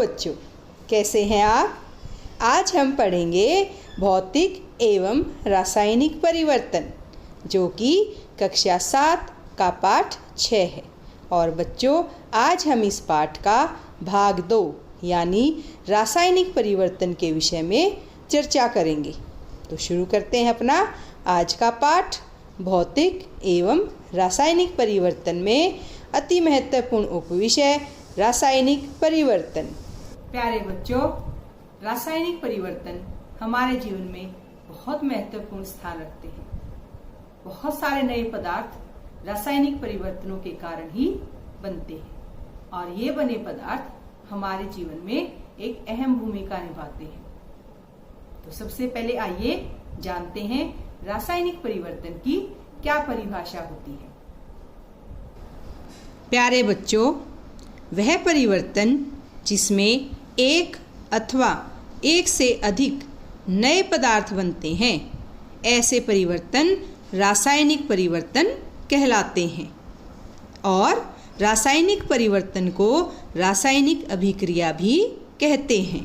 बच्चों, कैसे हैं आप? आज हम पढ़ेंगे भौतिक एवं रासायनिक परिवर्तन, जो कि कक्षा 7 का पाठ 6 है। और बच्चों, आज हम इस पाठ का भाग 2 यानी रासायनिक परिवर्तन के विषय में चर्चा करेंगे। तो शुरू करते हैं अपना आज का पाठ। भौतिक एवं रासायनिक परिवर्तन में अति महत्वपूर्ण उपविषय रासायनिक परिवर्तन। प्यारे बच्चों, रासायनिक परिवर्तन हमारे जीवन में बहुत महत्वपूर्ण स्थान रखते हैं। बहुत सारे नए पदार्थ रासायनिक परिवर्तनों के कारण ही बनते हैं और ये बने पदार्थ हमारे जीवन में एक अहम भूमिका निभाते हैं। तो सबसे पहले आइए जानते हैं रासायनिक परिवर्तन की क्या परिभाषा होती है। प्यारे बच्चों, वह परिवर्तन जिसमें एक अथवा एक से अधिक नए पदार्थ बनते हैं, ऐसे परिवर्तन रासायनिक परिवर्तन कहलाते हैं। और रासायनिक परिवर्तन को रासायनिक अभिक्रिया भी कहते हैं।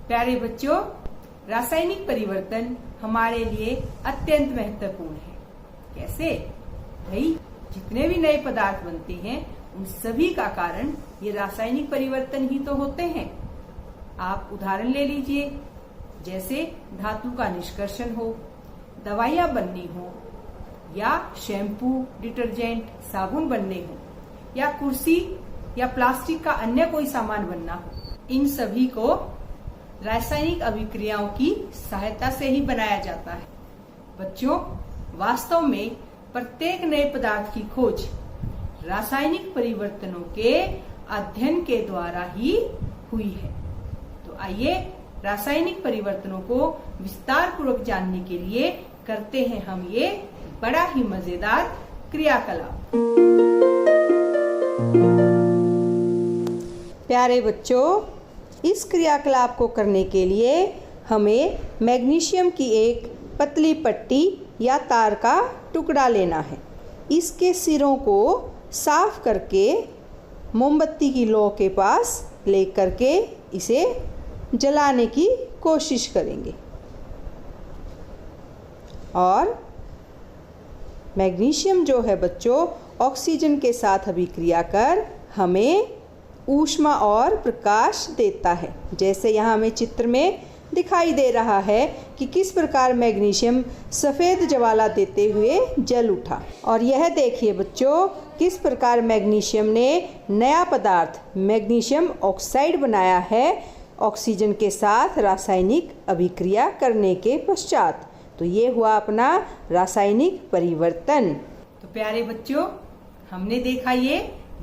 प्यारे बच्चों, रासायनिक परिवर्तन हमारे लिए अत्यंत महत्वपूर्ण है। कैसे? भाई, जितने भी नए पदार्थ बनते हैं उन सभी का कारण ये रासायनिक परिवर्तन ही तो होते हैं। आप उदाहरण ले लीजिए, जैसे धातु का निष्कर्षण हो, दवाइयाँ बननी हो, या शैम्पू, डिटर्जेंट, साबुन बनने हो, या कुर्सी या प्लास्टिक का अन्य कोई सामान बनना हो। इन सभी को रासायनिक अभिक्रियाओं की सहायता से ही बनाया जाता है। बच्चों, वास्तव में प्रत्येक नए पदार्थ की खोज रासायनिक परिवर्तनों के अध्ययन के द्वारा ही हुई है। तो आइए रासायनिक परिवर्तनों को विस्तार पूर्वक जानने के लिए करते हैं हम ये बड़ा ही मजेदार क्रियाकलाप। प्यारे बच्चों, इस क्रियाकलाप को करने के लिए हमें मैग्नीशियम की एक पतली पट्टी या तार का टुकड़ा लेना है। इसके सिरों को साफ करके मोमबत्ती की लौ के पास ले करके इसे जलाने की कोशिश करेंगे। और मैग्नीशियम जो है बच्चों, ऑक्सीजन के साथ अभिक्रिया कर हमें ऊष्मा और प्रकाश देता है। जैसे यहाँ हमें चित्र में दिखाई दे रहा है कि किस प्रकार मैग्नीशियम सफ़ेद ज्वाला देते हुए जल उठा। और यह देखिए बच्चों, किस प्रकार मैग्नीशियम ने नया पदार्थ मैग्नीशियम ऑक्साइड बनाया है ऑक्सीजन के साथ रासायनिक अभिक्रिया करने के पश्चात। तो ये हुआ अपना रासायनिक परिवर्तन। तो प्यारे बच्चों, हमने देखा ये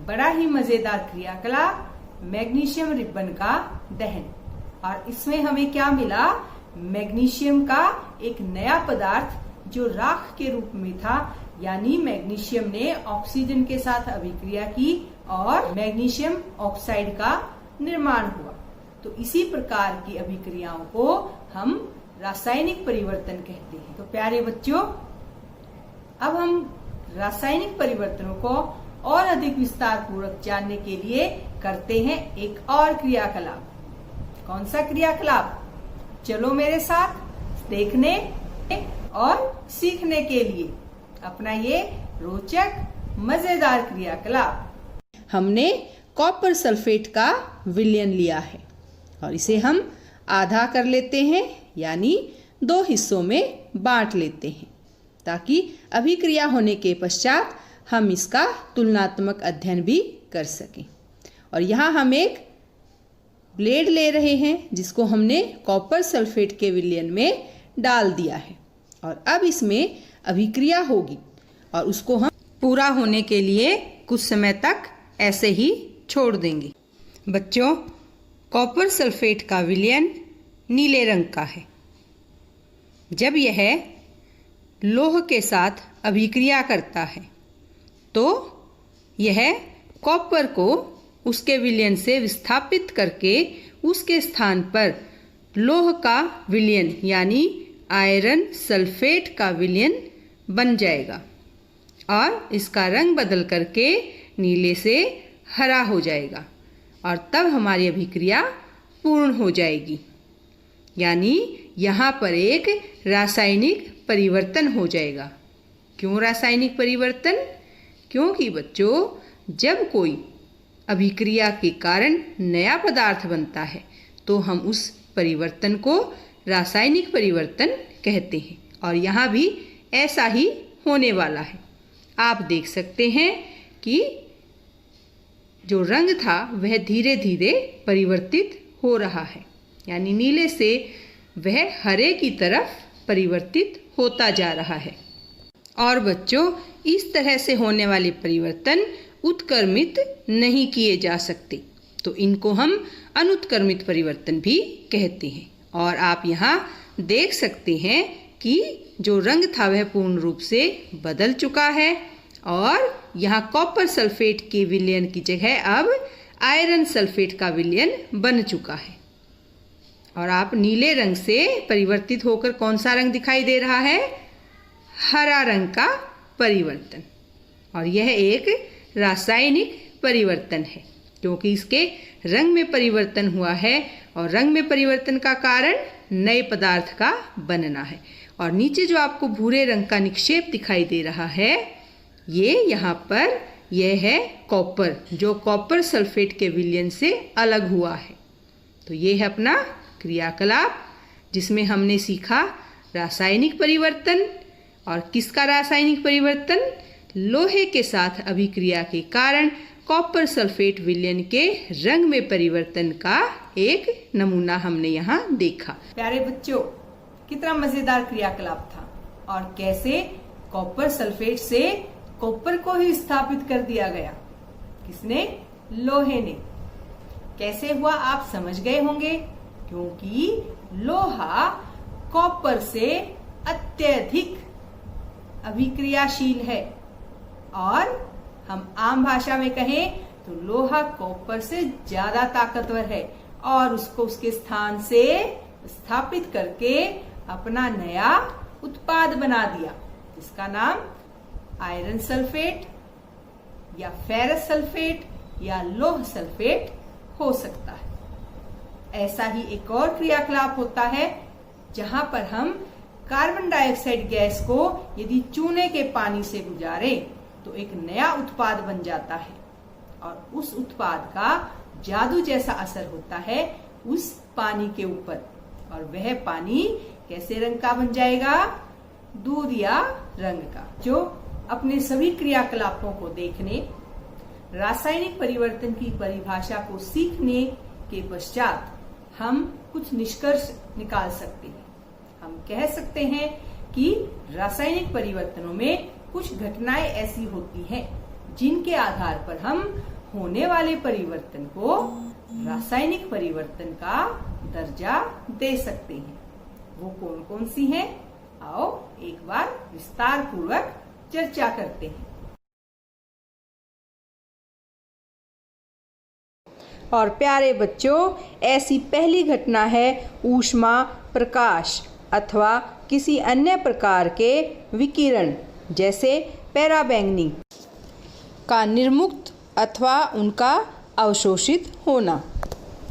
बड़ा ही मजेदार क्रियाकलाप मैग्नीशियम रिबन का दहन। और इसमें हमें क्या मिला? मैग्नीशियम का एक नया पदार्थ जो राख के रूप में था, यानी मैग्नीशियम ने ऑक्सीजन के साथ अभिक्रिया की और मैग्नीशियम ऑक्साइड का निर्माण हुआ। तो इसी प्रकार की अभिक्रियाओं को हम रासायनिक परिवर्तन कहते हैं। तो प्यारे बच्चों, अब हम रासायनिक परिवर्तनों को और अधिक विस्तार पूर्वक जानने के लिए करते हैं एक और क्रियाकलाप। कौन सा क्रियाकलाप? चलो मेरे साथ देखने और सीखने के लिए अपना ये रोचक मजेदार क्रियाकलाप। हमने कॉपर सल्फेट का विलयन लिया है और इसे हम आधा कर लेते हैं, यानी 2 हिस्सों में बांट लेते हैं, ताकि अभिक्रिया होने के पश्चात हम इसका तुलनात्मक अध्ययन भी कर सकें। और यहाँ हम एक ब्लेड ले रहे हैं जिसको हमने कॉपर सल्फेट के विलयन में डाल दिया है। और अब इसमें अभिक्रिया होगी और उसको हम पूरा होने के लिए कुछ समय तक ऐसे ही छोड़ देंगे। बच्चों, कॉपर सल्फेट का विलयन नीले रंग का है। जब यह लोह के साथ अभिक्रिया करता है तो यह कॉपर को उसके विलयन से विस्थापित करके उसके स्थान पर लोह का विलयन यानी आयरन सल्फेट का विलयन बन जाएगा और इसका रंग बदल करके नीले से हरा हो जाएगा और तब हमारी अभिक्रिया पूर्ण हो जाएगी। यानी यहाँ पर एक रासायनिक परिवर्तन हो जाएगा। क्यों रासायनिक परिवर्तन? क्योंकि बच्चों जब कोई अभिक्रिया के कारण नया पदार्थ बनता है तो हम उस परिवर्तन को रासायनिक परिवर्तन कहते हैं। और यहाँ भी ऐसा ही होने वाला है। आप देख सकते हैं कि जो रंग था वह धीरे धीरे परिवर्तित हो रहा है, यानी नीले से वह हरे की तरफ परिवर्तित होता जा रहा है। और बच्चों इस तरह से होने वाले परिवर्तन उत्क्रमित नहीं किए जा सकते, तो इनको हम अनुत्क्रमित परिवर्तन भी कहते हैं। और आप यहाँ देख सकते हैं कि जो रंग था वह पूर्ण रूप से बदल चुका है और यहाँ कॉपर सल्फेट के विलयन की जगह अब आयरन सल्फेट का विलयन बन चुका है। और आप नीले रंग से परिवर्तित होकर कौन सा रंग दिखाई दे रहा है? हरा रंग का परिवर्तन। और यह एक रासायनिक परिवर्तन है क्योंकि इसके रंग में परिवर्तन हुआ है और रंग में परिवर्तन का कारण नए पदार्थ का बनना है। और नीचे जो आपको भूरे रंग का निक्षेप दिखाई दे रहा है ये यहाँ पर यह है कॉपर, जो कॉपर सल्फेट के विलयन से अलग हुआ है। तो ये है अपना क्रियाकलाप जिसमें हमने सीखा रासायनिक परिवर्तन। और किसका रासायनिक परिवर्तन? लोहे के साथ अभिक्रिया के कारण कॉपर सल्फेट विलयन के रंग में परिवर्तन का एक नमूना हमने यहाँ देखा। प्यारे बच्चों, कितना मजेदार क्रियाकलाप था और कैसे कॉपर सल्फेट से कॉपर को ही स्थापित कर दिया गया। किसने? लोहे ने। कैसे हुआ आप समझ गए होंगे, क्योंकि लोहा कॉपर से अत्यधिक अभिक्रियाशील है। और हम आम भाषा में कहें तो लोहा कॉपर से ज्यादा ताकतवर है और उसको उसके स्थान से स्थापित करके अपना नया उत्पाद बना दिया, जिसका नाम आयरन सल्फेट या फेरस सल्फेट या लौह सल्फेट हो सकता है। ऐसा ही एक और क्रियाकलाप होता है जहां पर हम कार्बन डाइऑक्साइड गैस को यदि चूने के पानी से गुजारे तो एक नया उत्पाद बन जाता है और उस उत्पाद का जादू जैसा असर होता है उस पानी के ऊपर। और वह पानी कैसे रंग का बन जाएगा? दूध या रंग का। जो अपने सभी क्रियाकलापों को देखने, रासायनिक परिवर्तन की परिभाषा को सीखने के पश्चात हम कुछ निष्कर्ष निकाल सकते हैं। हम कह सकते हैं कि रासायनिक परिवर्तनों में कुछ घटनाएं ऐसी होती हैं जिनके आधार पर हम होने वाले परिवर्तन को रासायनिक परिवर्तन का दर्जा दे सकते हैं। वो कौन कौन सी हैं? आओ एक बार विस्तार पूर्वक चर्चा करते हैं। और प्यारे बच्चों, ऐसी पहली घटना है ऊष्मा प्रकाश अथवा किसी अन्य प्रकार के विकिरण जैसे पराबैंगनी का निर्मुक्त अथवा उनका अवशोषित होना।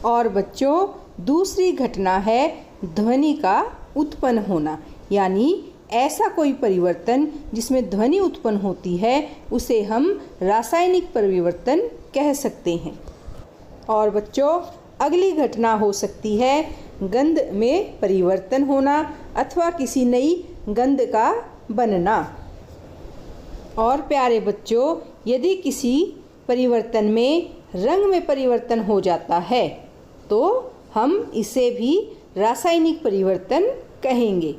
और बच्चों, दूसरी घटना है ध्वनि का उत्पन्न होना, यानी ऐसा कोई परिवर्तन जिसमें ध्वनि उत्पन्न होती है उसे हम रासायनिक परिवर्तन कह सकते हैं। और बच्चों, अगली घटना हो सकती है गंध में परिवर्तन होना अथवा किसी नई गंध का बनना। और प्यारे बच्चों, यदि किसी परिवर्तन में रंग में परिवर्तन हो जाता है तो हम इसे भी रासायनिक परिवर्तन कहेंगे।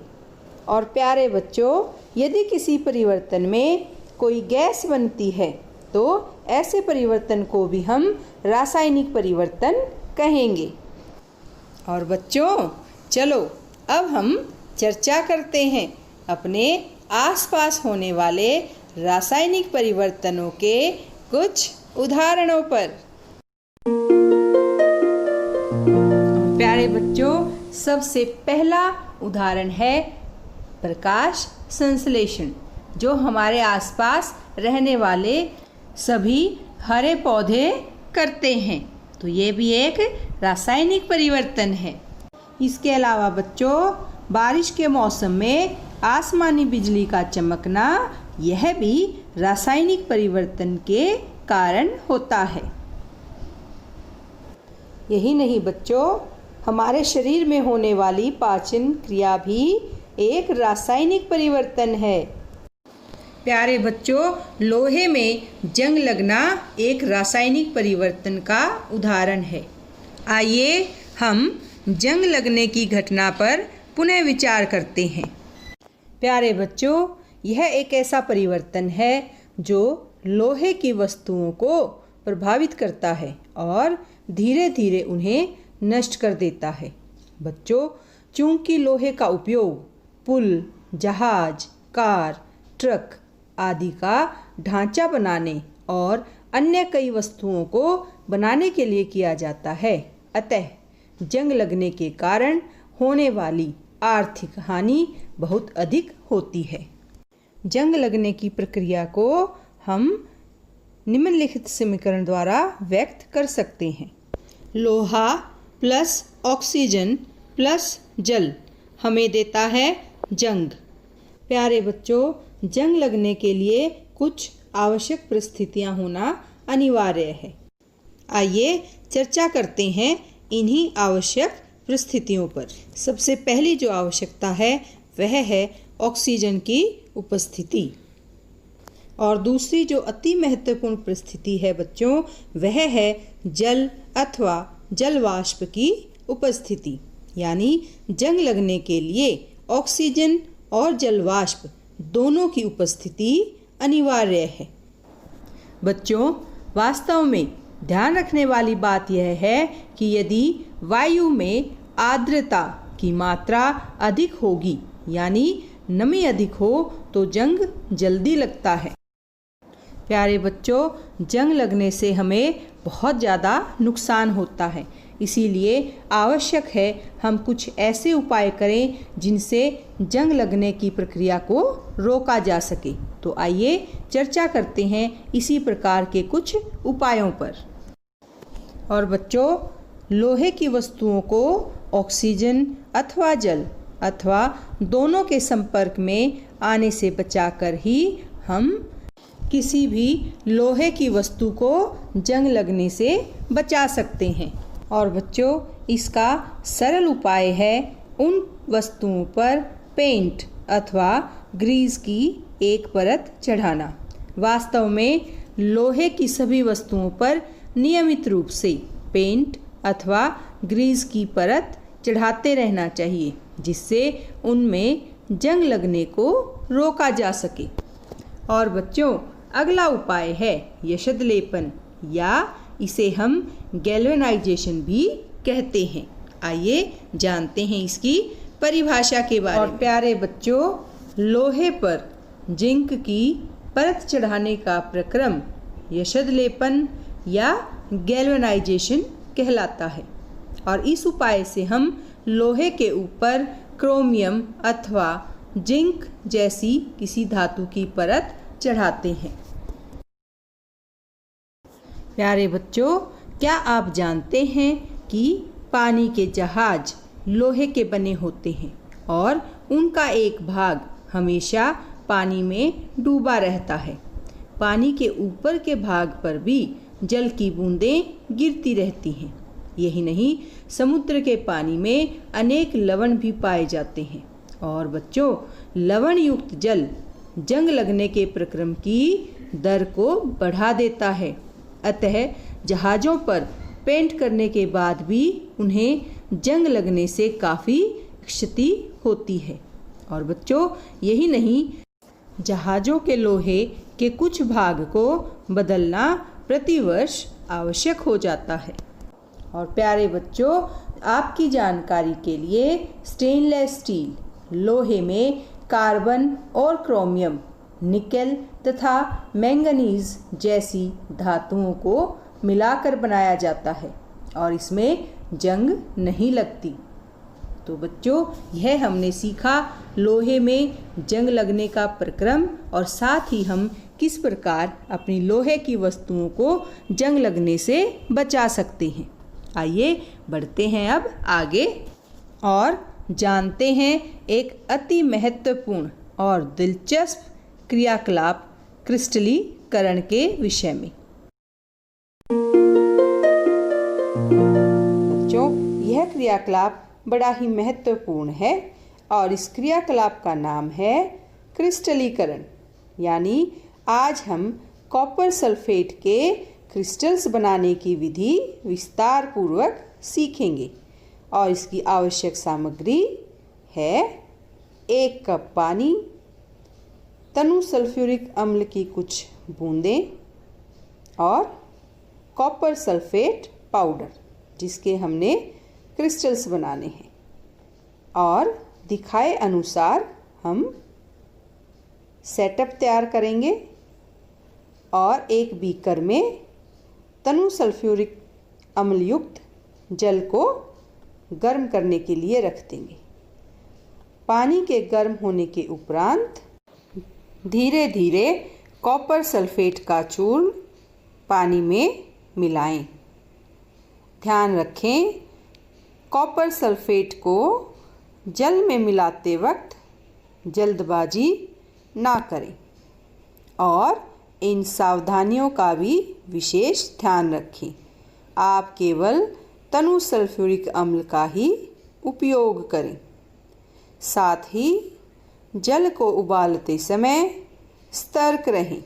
और प्यारे बच्चों, यदि किसी परिवर्तन में कोई गैस बनती है तो ऐसे परिवर्तन को भी हम रासायनिक परिवर्तन कहेंगे। और बच्चों, चलो अब हम चर्चा करते हैं अपने आसपास होने वाले रासायनिक परिवर्तनों के कुछ उदाहरणों पर। प्यारे बच्चों, सबसे पहला उदाहरण है प्रकाश संश्लेषण, जो हमारे आसपास रहने वाले सभी हरे पौधे करते हैं। तो ये भी एक रासायनिक परिवर्तन है। इसके अलावा बच्चों, बारिश के मौसम में आसमानी बिजली का चमकना यह भी रासायनिक परिवर्तन के कारण होता है। यही नहीं बच्चों, हमारे शरीर में होने वाली पाचन क्रिया भी एक रासायनिक परिवर्तन है। प्यारे बच्चों, लोहे में जंग लगना एक रासायनिक परिवर्तन का उदाहरण है। आइए हम जंग लगने की घटना पर पुनः विचार करते हैं। प्यारे बच्चों, यह एक ऐसा परिवर्तन है जो लोहे की वस्तुओं को प्रभावित करता है और धीरे धीरे उन्हें नष्ट कर देता है। बच्चों, चूंकि लोहे का उपयोग पुल, जहाज, कार, ट्रक आदि का ढांचा बनाने और अन्य कई वस्तुओं को बनाने के लिए किया जाता है, अतः जंग लगने के कारण होने वाली आर्थिक हानि बहुत अधिक होती है। जंग लगने की प्रक्रिया को हम निम्नलिखित समीकरण द्वारा व्यक्त कर सकते हैं। लोहा प्लस ऑक्सीजन प्लस जल हमें देता है जंग। प्यारे बच्चों, जंग लगने के लिए कुछ आवश्यक परिस्थितियां होना अनिवार्य है। आइए चर्चा करते हैं इन्हीं आवश्यक परिस्थितियों पर। सबसे पहली जो आवश्यकता है वह है ऑक्सीजन की उपस्थिति, और दूसरी जो अति महत्वपूर्ण परिस्थिति है बच्चों, वह है जल अथवा जल वाष्प की उपस्थिति। यानी जंग लगने के लिए ऑक्सीजन और जल वाष्प दोनों की उपस्थिति अनिवार्य है। बच्चों, वास्तव में ध्यान रखने वाली बात यह है कि यदि वायु में आर्द्रता की मात्रा अधिक होगी, यानी नमी अधिक हो, तो जंग जल्दी लगता है। प्यारे बच्चों, जंग लगने से हमें बहुत ज़्यादा नुकसान होता है, इसीलिए आवश्यक है हम कुछ ऐसे उपाय करें जिनसे जंग लगने की प्रक्रिया को रोका जा सके। तो आइए चर्चा करते हैं इसी प्रकार के कुछ उपायों पर। और बच्चों, लोहे की वस्तुओं को ऑक्सीजन अथवा जल अथवा दोनों के संपर्क में आने से बचाकर ही हम किसी भी लोहे की वस्तु को जंग लगने से बचा सकते हैं। और बच्चों, इसका सरल उपाय है उन वस्तुओं पर पेंट अथवा ग्रीस की एक परत चढ़ाना। वास्तव में लोहे की सभी वस्तुओं पर नियमित रूप से पेंट अथवा ग्रीस की परत चढ़ाते रहना चाहिए, जिससे उनमें जंग लगने को रोका जा सके। और बच्चों, अगला उपाय है यशद लेपन, या इसे हम गैल्वेनाइजेशन भी कहते हैं। आइए जानते हैं इसकी परिभाषा के बारे में। और प्यारे बच्चों, लोहे पर जिंक की परत चढ़ाने का प्रक्रम यशद लेपन या गैल्वेनाइजेशन कहलाता है। और इस उपाय से हम लोहे के ऊपर क्रोमियम अथवा जिंक जैसी किसी धातु की परत चढ़ाते हैं। प्यारे बच्चों, क्या आप जानते हैं कि पानी के जहाज लोहे के बने होते हैं और उनका एक भाग हमेशा पानी में डूबा रहता है। पानी के ऊपर के भाग पर भी जल की बूंदें गिरती रहती हैं। यही नहीं, समुद्र के पानी में अनेक लवण भी पाए जाते हैं। और बच्चों, लवण युक्त जल जंग लगने के प्रक्रम की दर को बढ़ा देता है, अतः जहाज़ों पर पेंट करने के बाद भी उन्हें जंग लगने से काफ़ी क्षति होती है। और बच्चों, यही नहीं, जहाज़ों के लोहे के कुछ भाग को बदलना प्रतिवर्ष आवश्यक हो जाता है। और प्यारे बच्चों, आपकी जानकारी के लिए स्टेनलेस स्टील लोहे में कार्बन और क्रोमियम, निकेल तथा मैंगनीज जैसी धातुओं को मिलाकर बनाया जाता है और इसमें जंग नहीं लगती। तो बच्चों, यह हमने सीखा लोहे में जंग लगने का प्रक्रम, और साथ ही हम किस प्रकार अपनी लोहे की वस्तुओं को जंग लगने से बचा सकते हैं। आइए बढ़ते हैं अब आगे और जानते हैं एक अति महत्वपूर्ण और दिलचस्प क्रियाकलाप क्रिस्टलीकरण के विषय में। बच्चों, यह क्रियाकलाप बड़ा ही महत्वपूर्ण है और इस क्रियाकलाप का नाम है क्रिस्टलीकरण। यानी आज हम कॉपर सल्फेट के क्रिस्टल्स बनाने की विधि विस्तार पूर्वक सीखेंगे और इसकी आवश्यक सामग्री है 1 कप पानी, तनु सल्फ्यूरिक अम्ल की कुछ बूंदें और कॉपर सल्फेट पाउडर जिसके हमने क्रिस्टल्स बनाने हैं। और दिखाए अनुसार हम सेटअप तैयार करेंगे और एक बीकर में तनु सल्फ्यूरिक अम्ल युक्त जल को गर्म करने के लिए रख देंगे। पानी के गर्म होने के उपरांत धीरे धीरे कॉपर सल्फेट का चूर्ण पानी में मिलाएं। ध्यान रखें, कॉपर सल्फेट को जल में मिलाते वक्त जल्दबाजी ना करें और इन सावधानियों का भी विशेष ध्यान रखें। आप केवल तनु सल्फ्यूरिक अम्ल का ही उपयोग करें। साथ ही जल को उबालते समय सतर्क रहें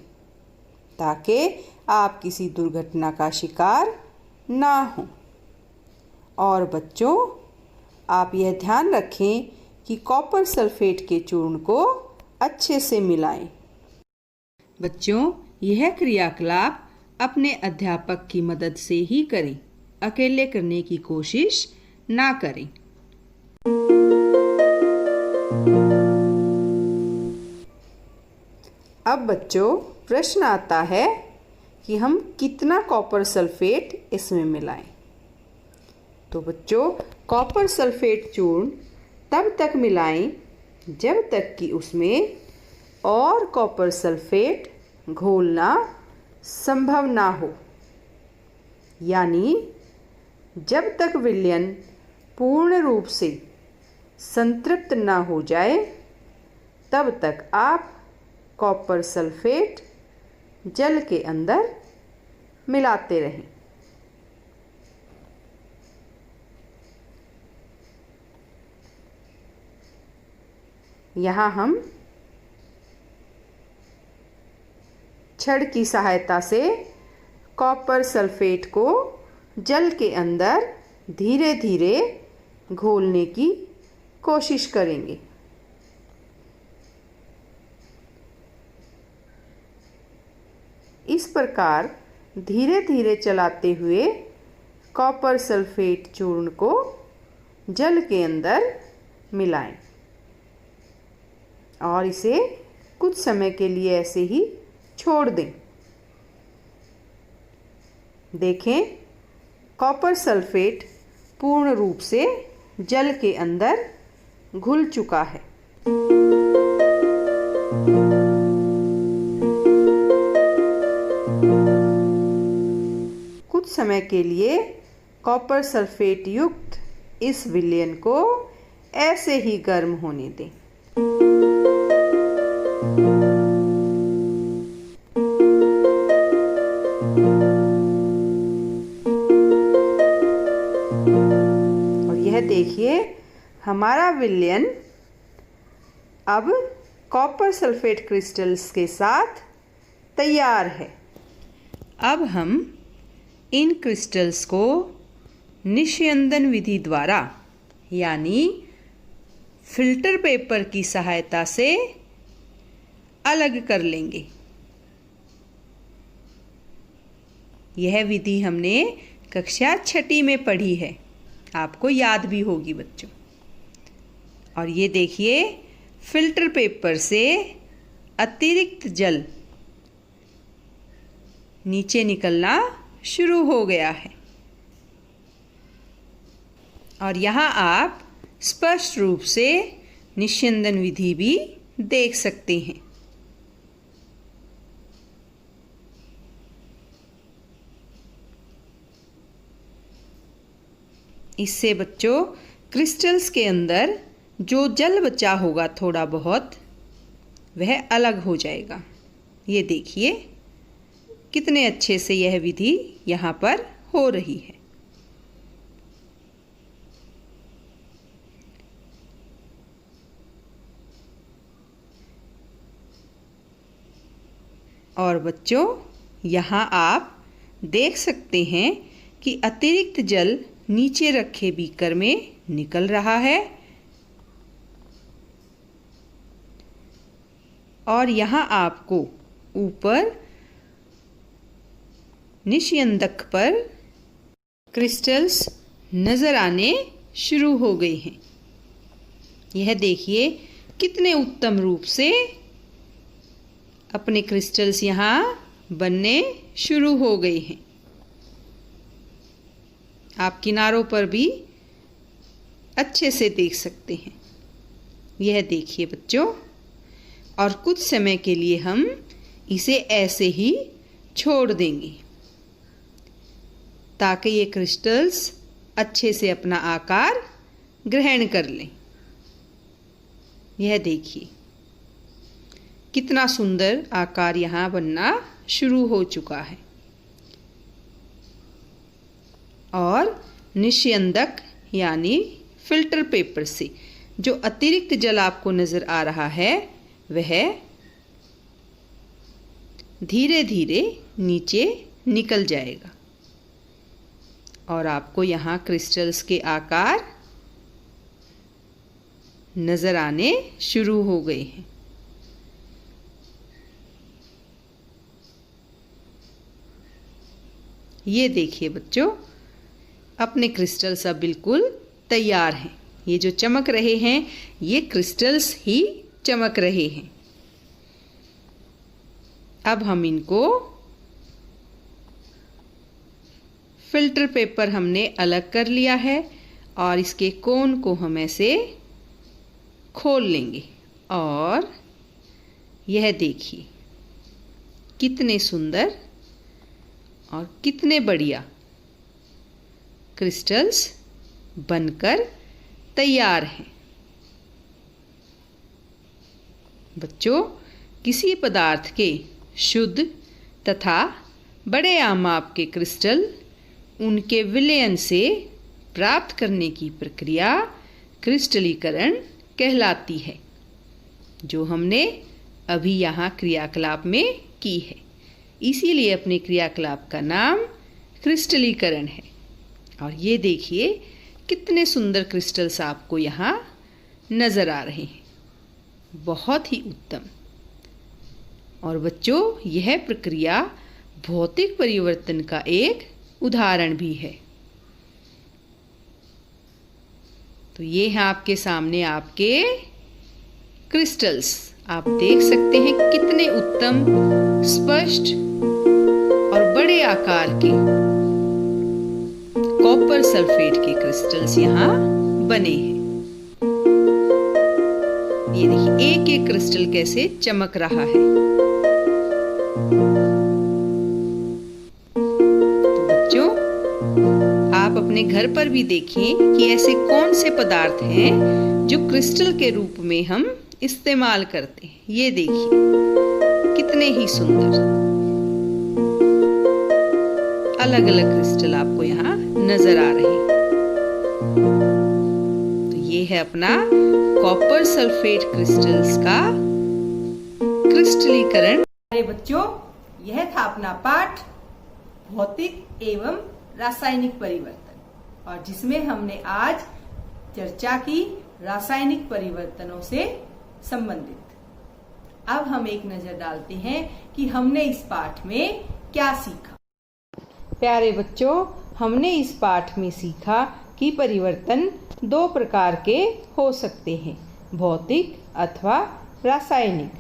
ताकि आप किसी दुर्घटना का शिकार ना हों। और बच्चों, आप यह ध्यान रखें कि कॉपर सल्फेट के चूर्ण को अच्छे से मिलाएं। बच्चों, यह क्रियाकलाप अपने अध्यापक की मदद से ही करें, अकेले करने की कोशिश ना करें। अब बच्चों, प्रश्न आता है कि हम कितना कॉपर सल्फेट इसमें मिलाएं। तो बच्चों, कॉपर सल्फेट चूर्ण तब तक मिलाएं जब तक कि उसमें और कॉपर सल्फेट घोलना संभव ना हो। यानी जब तक विलयन पूर्ण रूप से संतृप्त ना हो जाए तब तक आप कॉपर सल्फेट जल के अंदर मिलाते रहें। यहाँ हम छड़ की सहायता से कॉपर सल्फेट को जल के अंदर धीरे धीरे घोलने की कोशिश करेंगे। इस प्रकार धीरे धीरे चलाते हुए कॉपर सल्फेट चूर्ण को जल के अंदर मिलाएं और इसे कुछ समय के लिए ऐसे ही छोड़ दें। देखें, कॉपर सल्फेट पूर्ण रूप से जल के अंदर घुल चुका है। कुछ समय के लिए कॉपर सल्फेट युक्त इस विलयन को ऐसे ही गर्म होने दें। देखिए, हमारा विलयन अब कॉपर सल्फेट क्रिस्टल्स के साथ तैयार है। अब हम इन क्रिस्टल्स को निस्यंदन विधि द्वारा यानी फिल्टर पेपर की सहायता से अलग कर लेंगे। यह विधि हमने कक्षा 6ठी में पढ़ी है, आपको याद भी होगी बच्चों। और ये देखिए, फिल्टर पेपर से अतिरिक्त जल नीचे निकलना शुरू हो गया है और यहाँ आप स्पष्ट रूप से निस्यंदन विधि भी देख सकते हैं। इससे बच्चों क्रिस्टल्स के अंदर जो जल बचा होगा थोड़ा बहुत, वह अलग हो जाएगा। ये देखिए कितने अच्छे से यह विधि यहाँ पर हो रही है। और बच्चों यहाँ आप देख सकते हैं कि अतिरिक्त जल नीचे रखे बीकर में निकल रहा है और यहाँ आपको ऊपर निस्यंदक पर क्रिस्टल्स नज़र आने शुरू हो गए हैं। यह देखिए कितने उत्तम रूप से अपने क्रिस्टल्स यहाँ बनने शुरू हो गए हैं। आप किनारों पर भी अच्छे से देख सकते हैं। यह देखिए बच्चों, और कुछ समय के लिए हम इसे ऐसे ही छोड़ देंगे ताकि ये क्रिस्टल्स अच्छे से अपना आकार ग्रहण कर लें। यह देखिए कितना सुंदर आकार यहाँ बनना शुरू हो चुका है। और निस्यंदक यानी फिल्टर पेपर से जो अतिरिक्त जल आपको नज़र आ रहा है वह धीरे धीरे नीचे निकल जाएगा और आपको यहाँ क्रिस्टल्स के आकार नज़र आने शुरू हो गए हैं। ये देखिए बच्चों, अपने क्रिस्टल्स अब बिल्कुल तैयार हैं। ये जो चमक रहे हैं ये क्रिस्टल्स ही चमक रहे हैं। अब हम इनको फिल्टर पेपर हमने अलग कर लिया है और इसके कोन को हम ऐसे खोल लेंगे और यह देखिए कितने सुंदर और कितने बढ़िया क्रिस्टल्स बनकर तैयार हैं। बच्चों, किसी पदार्थ के शुद्ध तथा बड़े माप के क्रिस्टल उनके विलयन से प्राप्त करने की प्रक्रिया क्रिस्टलीकरण कहलाती है, जो हमने अभी यहाँ क्रियाकलाप में की है। इसीलिए अपने क्रियाकलाप का नाम क्रिस्टलीकरण है। और ये देखिए कितने सुंदर क्रिस्टल्स आपको यहाँ नज़र आ रहे हैं, बहुत ही उत्तम। और बच्चों, यह प्रक्रिया भौतिक परिवर्तन का एक उदाहरण भी है। तो ये हैं आपके सामने आपके क्रिस्टल्स। आप देख सकते हैं कितने उत्तम, स्पष्ट और बड़े आकार के कॉपर सल्फेट के क्रिस्टल्स यहाँ बने हैं। ये देखिए एक एक क्रिस्टल कैसे चमक रहा है। तो बच्चों, आप अपने घर पर भी देखें कि ऐसे कौन से पदार्थ हैं जो क्रिस्टल के रूप में हम इस्तेमाल करते हैं। ये देखिए कितने ही सुंदर अलग अलग क्रिस्टल आपको यहाँ नजर आ रहे हैं। तो ये है अपना कॉपर सल्फेट क्रिस्टल्स का क्रिस्टलीकरण। अरे बच्चों, यह था अपना पाठ भौतिक एवं रासायनिक परिवर्तन, और जिसमें हमने आज चर्चा की रासायनिक परिवर्तनों से संबंधित। अब हम एक नजर डालते हैं कि हमने इस पाठ में क्या सीखा। प्यारे बच्चों, हमने इस पाठ में सीखा कि परिवर्तन दो प्रकार के हो सकते हैं, भौतिक अथवा रासायनिक।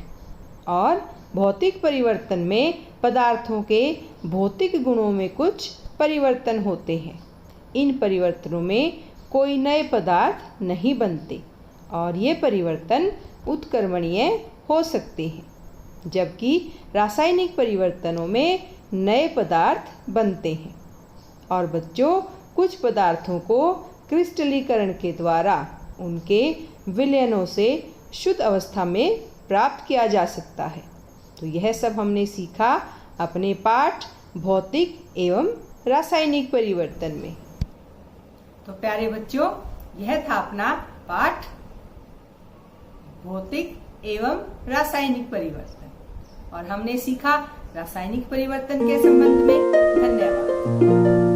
और भौतिक परिवर्तन में पदार्थों के भौतिक गुणों में कुछ परिवर्तन होते हैं। इन परिवर्तनों में कोई नए पदार्थ नहीं बनते और ये परिवर्तन उत्क्रमणीय हो सकते हैं, जबकि रासायनिक परिवर्तनों में नए पदार्थ बनते हैं। और बच्चों, कुछ पदार्थों को क्रिस्टलीकरण के द्वारा उनके विलयनों से शुद्ध अवस्था में प्राप्त किया जा सकता है। तो यह सब हमने सीखा अपने पाठ भौतिक एवं रासायनिक परिवर्तन में। तो प्यारे बच्चों, यह था अपना पाठ भौतिक एवं रासायनिक परिवर्तन और हमने सीखा रासायनिक परिवर्तन के संबंध में। धन्यवाद।